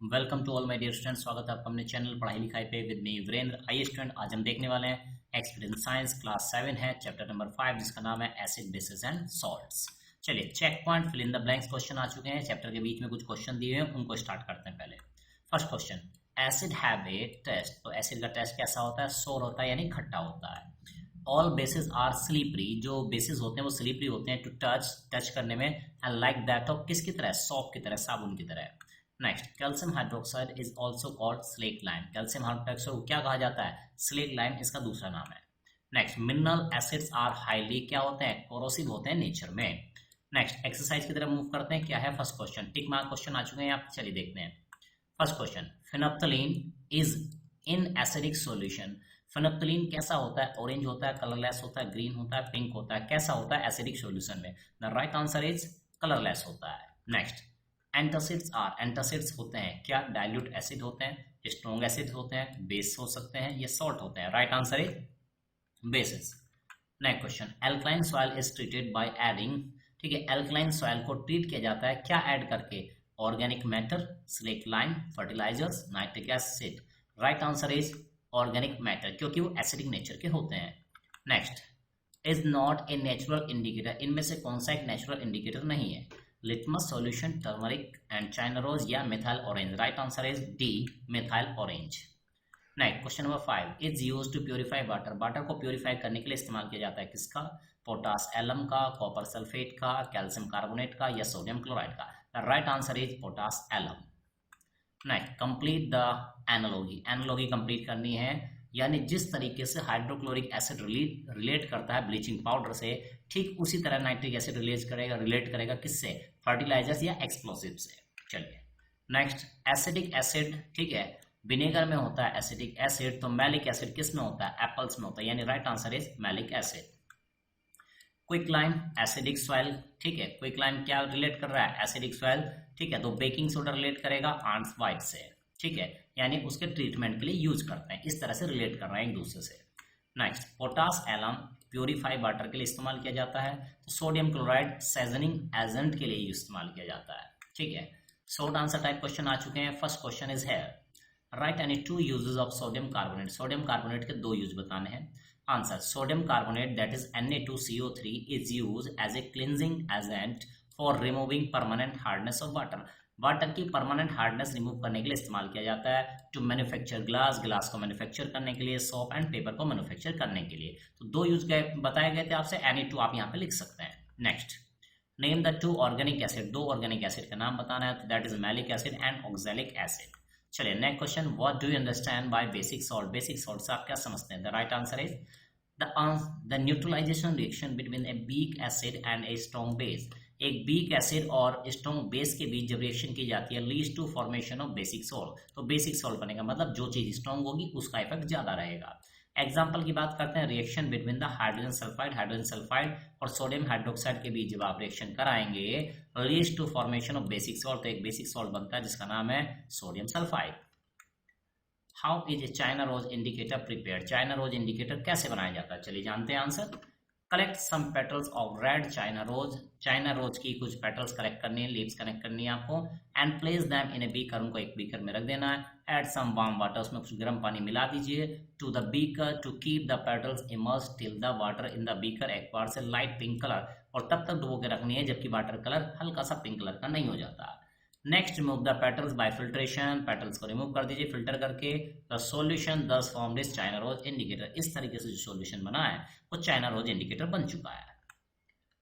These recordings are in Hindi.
Welcome to all my dear student. स्वागत है आपका अपने चैनल पढ़ाई लिखाई पे विद मी वीरेंद्र। आइए स्टूडेंट, आज हम देखने वाले हैं एक्सपीरियंस साइंस क्लास 7 है, चैप्टर नंबर 5 जिसका नाम है एसिड बेसिस एंड सॉल्ट्स। चलिए, checkpoint fill in the blanks question आ चुके हैं। चैप्टर के बीच में कुछ क्वेश्चन दिए हैं, उनको स्टार्ट करते हैं। पहले first question, acid have a test. तो एसिड का टेस्ट कैसा होता है? सोर होता है, यानी खट्टा होता है। All bases are slippery. जो बेसिस होते हैं वो स्लीपरी होते हैं टू टच करने में, एंड लाइक दैट ऑफ किसकी तरह? सॉप की तरह, साबुन की तरह। Next, calcium hydroxide is also called slack lime. Calcium hydroxide को क्या कहा जाता है? स्लेक लाइम इसका दूसरा नाम है। Next, mineral acids are highly क्या होते हैं? कोरोसिव होते हैं नेचर में। नेक्स्ट, एक्सरसाइज की तरफ मूव करते हैं। क्या है first question? Tick mark question आ चुके हैं यहाँ पे, चलिए देखते हैं। First question, phenolphthalein is in acidic solution. Phenolphthalein कैसा होता है? ऑरेंज होता है, कलरलेस होता है, ग्रीन होता है, पिंक होता है। कैसा होता है एसिडिक सॉल्यूशन में? The right answer is colourless होता है। नेक्स्ट, एंटासिड्स आर, एंटासिड्स होते हैं क्या? डाइल्यूट एसिड होते हैं, स्ट्रॉन्ग एसिड होते हैं, बेस हो सकते हैं, ये सॉल्ट होते हैं। Right answer is basis. Next question, alkaline soil is treated by adding. ठीक है, एल्कलाइन सॉइल को ट्रीट किया जाता है क्या ऐड करके? Organic matter, slaked lime, fertilisers, nitric acid. Right answer is organic matter, क्योंकि वो एसिडिक नेचर के होते हैं। Next, is not a natural indicator. इनमें से कौन सा एक नेचुरल इंडिकेटर नहीं है? Litmus solution, turmeric and China rose, या methyl orange. Right answer is D, methyl orange. Next, question number 5 is used to purify water. Water को प्योरीफाई करने के लिए इस्तेमाल किया जाता है किसका? पोटास एलम का, कॉपर सल्फेट का, कैल्शियम कार्बोनेट का, या सोडियम क्लोराइड का। The right answer is potash alum. Next, complete the analogy. Analogy complete करनी है, यानी जिस तरीके से हाइड्रोक्लोरिक एसिड रिलेट करता है ब्लीचिंग पाउडर से, ठीक उसी तरह नाइट्रिक एसिड रिलेट करेगा किससे? फर्टिलाइजर्स या एक्सप्लोसिव से। चलिए नेक्स्ट, एसिडिक एसिड, ठीक है, विनेगर में होता है एसिडिक एसिड, तो मैलिक एसिड किस में होता है? एप्पल्स में होता है, यानी right answer is malic acid. Quick lime, acidic soil, ठीक है, क्विक लाइम क्या रिलेट कर रहा है? एसिडिक सॉइल, ठीक है, तो बेकिंग सोडा रिलेट करेगा आंट्स वाइट से, ठीक है, यानी उसके ट्रीटमेंट के लिए यूज करते हैं, इस तरह से रिलेट कर रहे हैं एक दूसरे से। Next, potash alum purify water के लिए इस्तेमाल किया जाता है, तो सोडियम क्लोराइड सीजनिंग एजेंट के लिए इस्तेमाल किया जाता है, ठीक है। शॉर्ट आंसर टाइप क्वेश्चन आ चुके हैं। First question is here, write any two uses of sodium carbonate. Sodium carbonate के दो यूज बताने हैं। Answer, sodium carbonate that is Na2CO3 is use as a cleansing agent for removing permanent hardness of water. Water की परमानेंट हार्डनेस रिमूव करने के लिए इस्तेमाल किया जाता है। टू मैन्युफैक्चर ग्लास, ग्लास को मैन्युफैक्चर करने के लिए, सोप एंड पेपर को मैन्युफैक्चर करने के लिए। तो दो यूज बताए गए थे आपसे, Na2 आप यहाँ पे लिख सकते हैं। Next, name the two organic acid. दो ऑर्गेनिक एसिड का नाम बताना है, that is malic acid and oxalic acid. चलिए next question, what do you understand by basic salt. Basic salt से आप क्या समझते हैं? The right answer is the neutralisation reaction between a weak acid and a strong base. एक वीक एसिड और स्ट्रॉन्ग बेस के बीच जब रिएक्शन की जाती है, leads to formation of basic salt. तो बेसिक सॉल्ट बनेगा, मतलब जो चीज स्ट्रॉन्ग होगी उसका इफेक्ट ज्यादा रहेगा। एग्जाम्पल की बात करते हैं, reaction between the hydrogen sulphide और सोडियम हाइड्रोक्साइड के बीच जब आप रिएक्शन कराएंगे, leads to formation of basic salt, तो एक बेसिक सॉल्ट बनता है जिसका नाम है sodium sulphide. How is a China rose indicator prepare. China rose indicator कैसे बनाया जाता है? चलिए जानते हैं answer. Collect some petals of red China rose. China rose की कुछ पेटल्स कलेक्ट करनी है, लीव्स कलेक्ट करनी है आपको, and place them in a beaker. उनको एक बीकर में रख देना है। एड सम वार्म वाटर, उसमें कुछ गर्म पानी मिला दीजिए, to the beaker to keep the petals immersed till the water in the beaker acquires a light pink colour. और तब तक डुबो के रखनी है जबकि वाटर कलर हल्का सा पिंक कलर का नहीं हो जाता। Next, remove the petals by filtration. Petals को रिमूव कर दीजिए फिल्टर करके। The solution thus formed is China rose indicator. इस तरीके से जो सॉल्यूशन बना है वो चाइना रोज इंडिकेटर बन चुका है।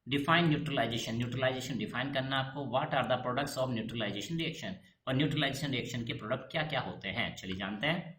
Define neutralisation. न्यूट्रलाइजेशन डिफाइन करना आपको। What are the products of neutralisation reaction. और न्यूट्रलाइजेशन रिएक्शन के प्रोडक्ट क्या क्या होते हैं, चलिए जानते हैं।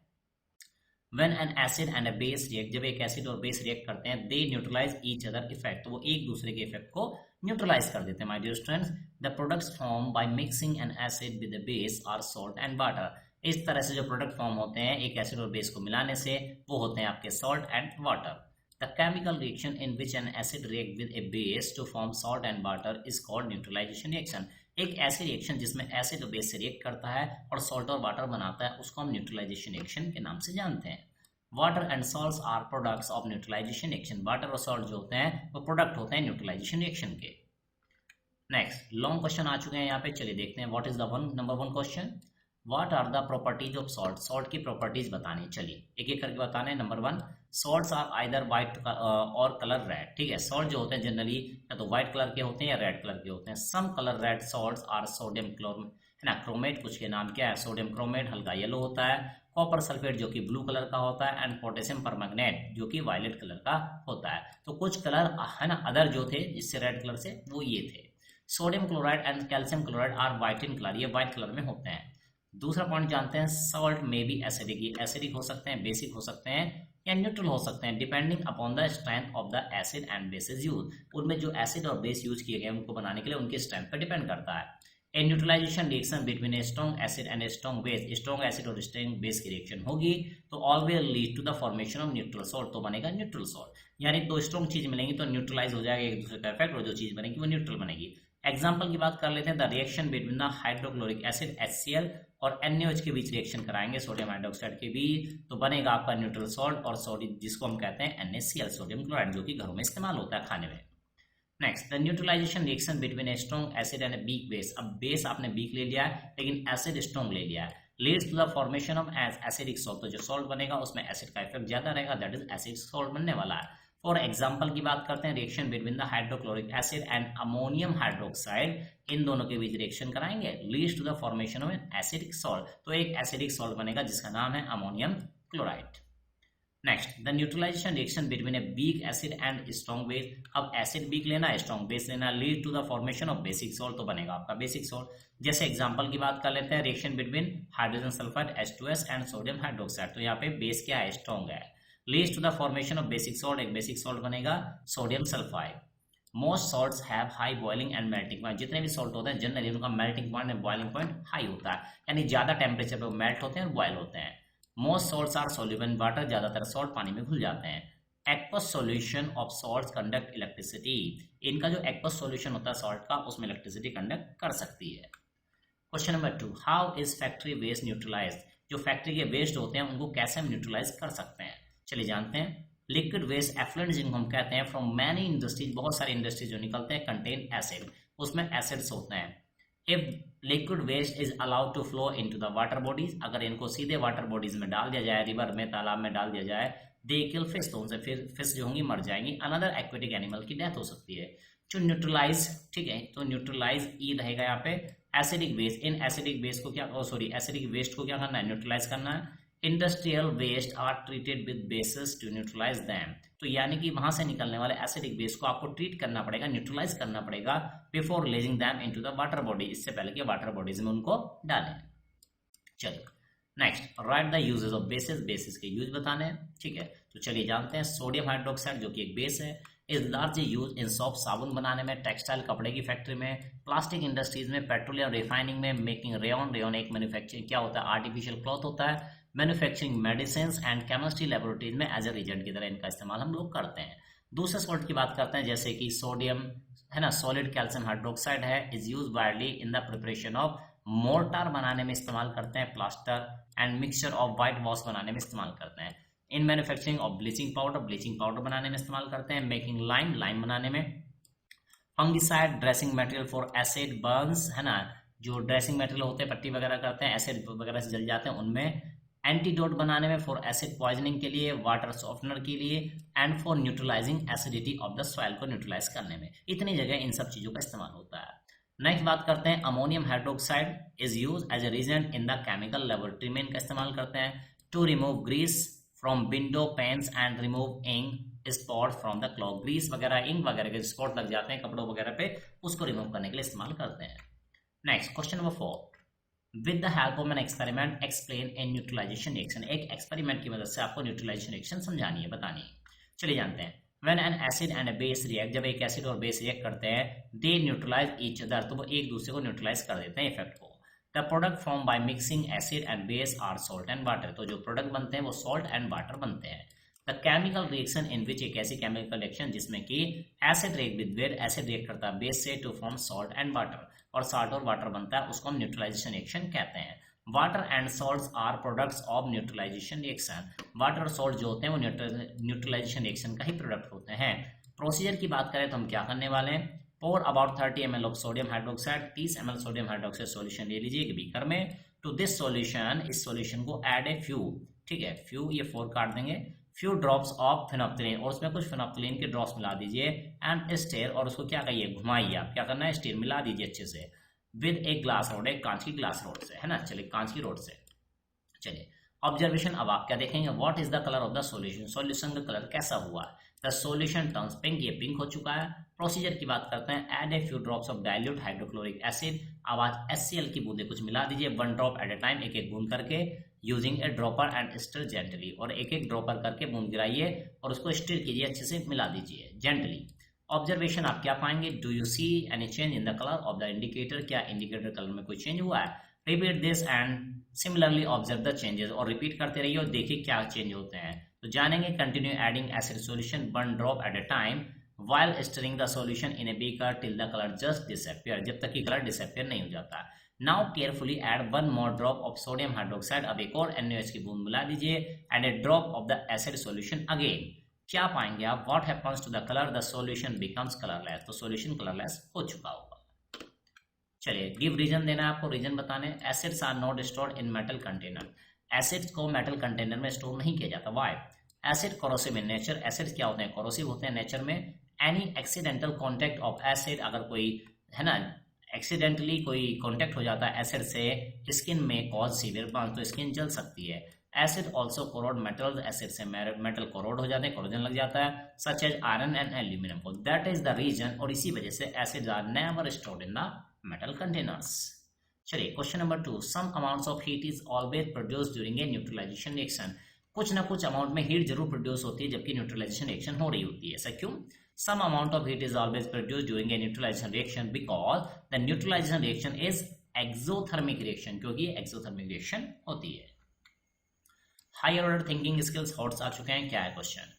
When an acid and a base react, जब एक एसिड और बेस रिएक्ट करते हैं, they neutralize each other effect, तो वो एक दूसरे के इफेक्ट को न्यूट्रलाइज कर देते हैं। My dear students, the products form by mixing an acid with the base are salt and water. इस तरह से जो प्रोडक्ट फॉर्म होते हैं एक एसिड और बेस को मिलाने से, वो होते हैं आपके salt and water. The chemical reaction in which an acid react with a base to form salt and water is called neutralisation reaction. एक ऐसी रिएक्शन जिसमें एसिड और बेस से रिएक्ट करता है और सॉल्ट और वाटर बनाता है, उसको हम न्यूट्रलाइजेशन रिएक्शन के नाम से जानते हैं। Water and salts are products of neutralisation reaction. Water और सॉल्ट जो होते हैं वो प्रोडक्ट होते हैं न्यूट्रलाइजेशन रिएक्शन के। नेक्स्ट, लॉन्ग क्वेश्चन आ चुके हैं यहाँ पे, चलिए देखते हैं। What is the number one question. What are the properties of salt, salt की प्रॉपर्टीज बतानी। चलिए एक एक करके बताने। Number 1, salts are either white और कलर रेड। ठीक है, सॉल्ट जो होते हैं जनरली या तो व्हाइट कलर के होते हैं या रेड कलर के होते हैं। Some colour red salts are sodium क्लोर है ना, क्रोमेट, कुछ के नाम क्या है, सोडियम क्रोमेट हल्का येलो होता है, कॉपर सल्फेट जो कि ब्लू कलर का होता है, एंड पोटेशियम परमैंगनेट जो कि वायलेट कलर का होता है। तो कुछ कलर है ना अदर जो थे जिससे रेड कलर से, वो ये थे। Sodium chloride and calcium chloride are white in colour, ये व्हाइट कलर में होते हैं। दूसरा पॉइंट जानते हैं, सॉल्ट में भी एसिडिक, ये एसिडिक हो सकते हैं, बेसिक हो सकते हैं या न्यूट्रल हो सकते हैं, depending upon the strength of the acid and bases use. उनमें जो एसिड और बेस यूज किए गए उनको बनाने के लिए उनके स्ट्रेंथ पर डिपेंड करता है। A neutralisation reaction between a strong acid and a strong base, strong acid और स्ट्रॉन्ग बेस की रिएक्शन होगी तो always lead to the formation of neutral salt, तो बनेगा न्यूट्रल सॉल्ट। यानी दो स्ट्रॉन्ग चीज मिलेंगी तो न्यूट्रलाइज हो जाएगा एक दूसरे का इफेक्ट, और जो चीज बनेगी वो न्यूट्रल बनेगी। एग्जाम्पल की बात कर लेते हैं, the reaction between the hydrochloric acid HCl और NaOH के बीच रिएक्शन कराएंगे सोडियम हाइड्रोक्साइड के बीच, तो बनेगा आपका न्यूट्रल सॉल्ट और सोडियम, जिसको हम कहते हैं NaCl, सोडियम क्लोराइड, जो कि घरों में इस्तेमाल होता है खाने में। Next, the neutralisation reaction between a strong acid and weak base. अब बेस आपने वीक ले लिया है लेकिन एसिड स्ट्रॉन्ग ले लिया है, leads to the formation of acidic salt, तो जो सॉल्ट बनेगा उसमें एसिड का इफेक्ट ज्यादा रहेगा, दैट इज एसिडिक सॉल्ट बनने वाला है। फॉर एग्जाम्पल की बात करते हैं, reaction between the hydrochloric acid and ammonium hydroxide, इन दोनों के बीच रिएक्शन कराएंगे, leads to the formation of an acidic salt, तो एक एसिडिक सॉल्ट बनेगा जिसका नाम है ammonium chloride. Next, the neutralisation reaction between a weak acid and strong base. अब एसिड वीक लेना है, स्ट्रॉन्ग बेस लेना, lead to the formation of basic salt, तो बनेगा आपका बेसिक सॉल्ट। जैसे एग्जांपल की बात कर लेते हैं, reaction between hydrogen sulphide H2S and sodium hydroxide, तो यहाँ पे बेस क्या है, स्ट्रॉन्ग है, leads to the formation of basic salt, एक बेसिक सॉल्ट बनेगा sodium sulphide. Most salts have high boiling and melting point, जितने भी सॉल्ट होते हैं जनरली उनका melting point and boiling point high होता है, यानी ज्यादा टेम्परेचर पे मेल्ट होते हैं और बॉयल होते हैं। Most salts are soluble in water, ज्यादातर सॉल्ट पानी में घुल जाते हैं। Aqueous solution of salts conduct electricity, इनका जो एक्वस सॉल्यूशन होता है सॉल्ट का उसमें इलेक्ट्रिसिटी कंडक्ट कर सकती है। Question number 2, how is factory waste neutralise, जो फैक्ट्री के वेस्ट होते हैं उनको कैसे हम न्यूट्रलाइज कर सकते हैं, चलिए जानते हैं। लिक्विड वेस्ट एफ्लुएंट जिनको हम कहते हैं फ्रॉम मैनी इंडस्ट्रीज, बहुत सारी इंडस्ट्रीज जो निकलते हैं, कंटेन एसिड, उसमें एसिड्स होते हैं। If liquid waste is allowed to flow into the water bodies, अगर इनको सीधे वाटर बॉडीज में डाल दिया जाए, रिवर में, तालाब में डाल दिया जाए, दे किल फिश, तो उनसे फिर फिश जो होंगी मर जाएंगी, अनदर एक्वेटिक एनिमल की डेथ हो सकती है। जो न्यूट्रलाइज, ठीक है, तो न्यूट्रलाइज ई रहेगा यहाँ पे acidic base, in acidic base को क्या, एसिडिक वेस्ट को क्या करना है, न्यूट्रलाइज करना है। Industrial waste are treated with bases to neutralise them, तो यानी कि वहां से निकलने वाले एसिडिक बेस को आपको ट्रीट करना पड़ेगा, न्यूट्रलाइज करना पड़ेगा before releasing them into the water body, इससे पहले कि वाटर बॉडीज में उनको डालें। चलिए next, right the uses of basis, basis के यूज बताने हैं, ठीक है, तो चलिए जानते हैं। सोडियम हाइड्रोक्साइड जो कि एक बेस है, is largely use in soap, साबुन बनाने में, टेक्सटाइल कपड़े की फैक्ट्री में, प्लास्टिक इंडस्ट्रीज में, पेट्रोलियम रिफाइनिंग में, मेकिंग रेयन, रेयन एक मैन्युफैक्चरिंग क्या होता है, आर्टिफिशियल क्लॉथ होता है, manufacturing medicine and chemistry laboratories में एज ए रिजेंट की तरह इनका इस्तेमाल हम लोग करते हैं। दूसरे सॉल्ट की बात करते हैं, जैसे कि सोडियम है ना, सॉलिड कैल्शियम हाइड्रोक्साइड है, is use virally in the preparation of mortar बनाने में इस्तेमाल करते हैं, plaster and mixture of white wash बनाने में इस्तेमाल करते हैं। In manufacturing of bleaching powder बनाने में इस्तेमाल करते हैं, मेकिंग लाइम बनाने में। Fungicide, dressing material for acid Burns, है ना, जो ड्रेसिंग मटेरियल होते हैं, पट्टी वगैरह करते हैं, एसिड वगैरह से जल जाते हैं उनमें। एंटीडोट बनाने में, फॉर एसिड पॉइजनिंग के लिए, वाटर सॉफ्टनर के लिए, and for neutralising acidity of the soil को न्यूट्रलाइज करने में, इतनी जगह इन सब चीजों का इस्तेमाल होता है। नेक्स्ट बात करते हैं, ammonium hydroxide is use as a reagent in the chemical laboratory में इनका इस्तेमाल करते हैं, to remove grease from window panes and remove ink spot from the cloth, grease वगैरह, इंक वगैरह के स्पॉट लग जाते हैं कपड़ों वगैरह पे, उसको रिमूव करने के लिए इस्तेमाल करते हैं। Next question number 4, with the help of an experiment explain a neutralisation reaction, एक एक्सपेरिमेंट की मदद से आपको न्यूट्रलाइजेशन रिएक्शन समझानी है, बतानी है। चलिए जानते हैं। When an acid and A base react, जब एक एसिड और बेस रिएक्ट करते हैं, दे न्यूट्रलाइज ईच अदर, तो वो एक दूसरे को न्यूट्रलाइज कर देते हैं इफेक्ट को। The product form by mixing acid and base are salt and water, तो जो प्रोडक्ट बनते हैं वो सॉल्ट एंड वाटर बनते हैं। The chemical reaction in which, एक ऐसी केमिकल रिएक्शन जिसमें कि acid react with wet, acid react करता है बेस से to form salt and water, और सॉल्ट और वाटर बनता है, उसको हम न्यूट्रलाइजेशन रिएक्शन कहते हैं। Water and salts are products of neutralisation reaction, water और सॉल्ट जो होते हैं वो न्यूट्रलाइजेशन रिएक्शन का ही प्रोडक्ट होते हैं। प्रोसीजर की बात करें तो हम क्या करने वाले हैं, pour about 30 ml of sodium hydroxide, 30 ml sodium hydroxide solution ले लीजिए एक बीकर में, टू दिस सॉल्यूशन, इस सॉल्यूशन को ऐड ए फ्यू, ठीक है, फ्यू ये 4 काट देंगे, फ्यू ड्रॉप्स ऑफ फेनोक्सिलिन, और उसमें कुछ फेनोक्सिलिन के ड्रॉप्स मिला दीजिए, एंड स्टेयर, और उसको क्या कहिए, घुमाइए, आप क्या करना है, स्टेयर मिला दीजिए अच्छे से, विद एक ग्लास रोड, एक कांच की ग्लास रोड से, है ना, चलिए कांच की रोड से। चलिए ऑब्जर्वेशन, अब आप क्या देखेंगे, what is the colour of the solution, solution का कलर कैसा हुआ, द सॉल्यूशन टर्न्स पिंक, ये पिंक हो चुका है। प्रोसीजर की बात करते हैं, add a few drops of dilute hydrochloric acid, अब आज HCl की बूंदे कुछ मिला दीजिए, 1 ड्रॉप एट ए टाइम, एक एक बूंद करके, using A dropper and stir gently, और एक एक ड्रॉपर करके बूंद गिराइए और उसको स्टिर कीजिए, अच्छे से मिला दीजिए जेंटली। ऑब्जर्वेशन आप क्या पाएंगे, do you see any change in the colour of the indicator, क्या इंडिकेटर कलर में कोई चेंज हुआ है, repeat this and similarly observe the changes, और रिपीट करते रहिए और देखिए क्या चेंज होते हैं। तो जानेंगे, continue adding acid solution 1 drop eight A time while stirring the solution in a beaker till the color just disappear, जब तक कि कलर डिसअपियर नहीं हो जाता। Now carefully add 1 more drop of sodium hydroxide, अब एक और NaOH की बूंद मिला दीजिए, and a drop of the acid solution again, क्या पाएंगे आप, what happens to the color, the solution becomes colorless, तो solution colorless हो चुका होगा। चलिए गिव रीजन देना है आपको, रीजन बताने, acids are not stored in metal container, acids को मेटल कंटेनर में स्टोर नहीं किया जाता, why, acid corrosive in nature, acids क्या होते हैं, कोरोसिव होते हैं नेचर में, any accidental contact of acid, अगर कोई है ना एक्सीडेंटली कोई कॉन्टैक्ट हो जाता है एसिड से स्किन में, कॉज सीवियर बर्न, तो स्किन जल सकती है। Acid also corrode metal, acid से मेटल कोरोड हो जाते हैं, कोरोजन लग जाता है, such as iron and aluminium को, दैट इज द रीजन, और इसी वजह से acids are never stored in the metal containers. चलिए question number 2, some amounts of heat is always produce during a neutralisation reaction, कुछ ना कुछ अमाउंट में हीट जरूर प्रोड्यूस होती है जबकि न्यूट्रलाइजेशन रिएक्शन हो रही होती है, ऐसा क्यों, some amount of heat is always produced during a neutralization reaction because the neutralization reaction is exothermic reaction, क्योंकि exothermic reaction होती है। Higher order thinking skills HOTS आ चुके हैं, क्या है question,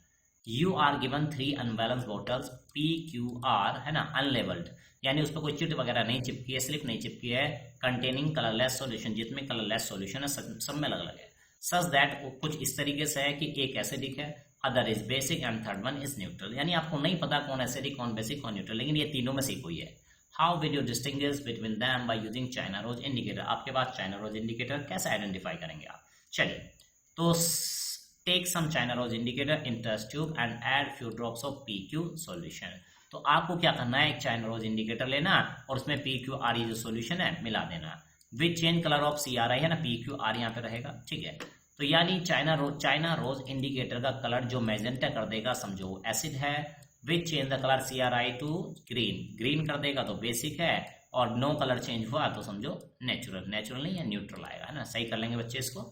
you are given 3 unbalance bottles PQR, है ना, अनलेबल्ड, यानी उस पर कोई चिट वगैरह नहीं चिपकी है, स्लिप नहीं चिपकी है, कंटेनिंग कलरलेस सॉल्यूशन, जिसमें कलरलेस सॉल्यूशन है, सब में अलग अलग है, सच दैट कुछ इस तरीके से है कि एक एसिडिक है, other is basic and third one is neutral, यानी आपको नहीं पता कौन एसिडिक, कौन बेसिक, कौन न्यूट्रल, लेकिन ये तीनों में से कोई है। How will you distinguish between them by using China rose indicator, आपके पास चाइना रोज इंडिकेटर कैसे आइडेंटिफाई करेंगे आप। चलिए तो take some China rose indicator in test tube and add few drops of PQ solution, तो आपको क्या करना है, एक चाइना रोज इंडिकेटर लेना और उसमें PQR जो सॉल्यूशन है मिला देना, with change colour of CRI, है ना, PQR यहाँ पे रहेगा, ठीक है, तो यानी चाइना रोज इंडिकेटर का कलर जो मैजेंटा कर देगा, समझो एसिड है, which change the colour CRI to green, green कर देगा तो बेसिक है, और नो कलर चेंज हुआ तो समझो नेचुरल, नेचुरल नहीं है न्यूट्रल आएगा, है ना, सही कर लेंगे बच्चे इसको।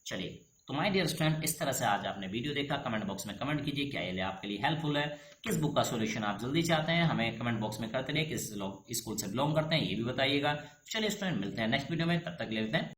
चलिए तो माय डियर स्टूडेंट, इस तरह से आज आपने वीडियो देखा, कमेंट बॉक्स में कमेंट कीजिए क्या ये आपके लिए हेल्पफुल है, किस बुक का सॉल्यूशन आप जल्दी चाहते हैं, हमें कमेंट बॉक्स में करते रहिए, किस स्कूल से बिलोंग करते हैं ये भी बताइएगा। चलिए स्टूडेंट मिलते हैं नेक्स्ट वीडियो में, तब तक लेते हैं।